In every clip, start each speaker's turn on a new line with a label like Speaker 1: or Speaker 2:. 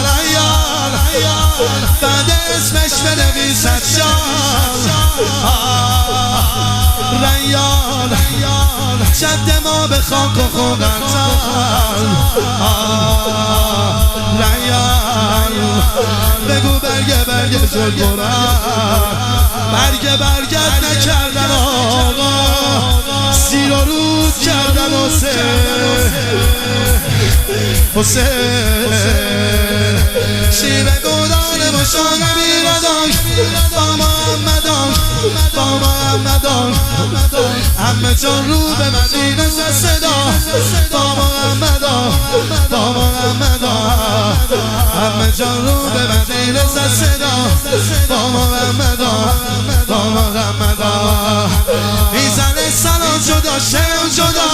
Speaker 1: ریان بعد اسمش بنویسد شان ریان جد ما به خاک و خونتن ریان بگو برگ جل برن برگت نکردن آقا سیر و رود کردن حسین شیوه گودان مشان میردان با محمدان همه جان رو به مدینه صدا با محمدان همه جان رو به مدینه صدا با محمدان ایزن سلام جدا شم جدا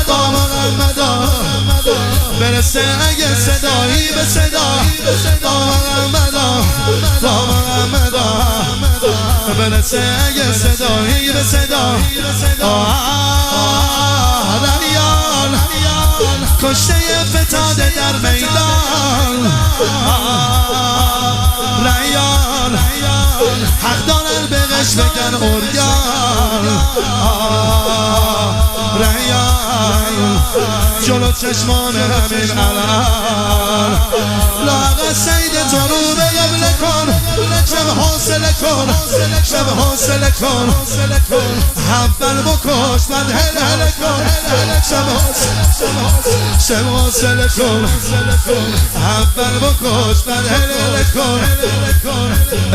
Speaker 1: با محمدان برسه اگه صدایی به صدا با محمدان برسه اگه صدایی به صدا ریان کشته فتاده در میدان ریان حق دارن به غش بگن اوریان ریان جلو چشمان همین علم لاغ سید تو رو به قبله کن شب حوصله کن اول بکش بعد هل کن شب حوصله کن اول بکش بعد هل کن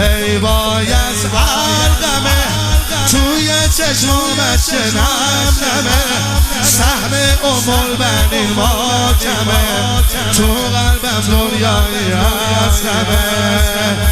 Speaker 1: ای وای از حلقمه توی چشمامش که نمه سهم بنی ماتمه تو قلبم دنیایی از همه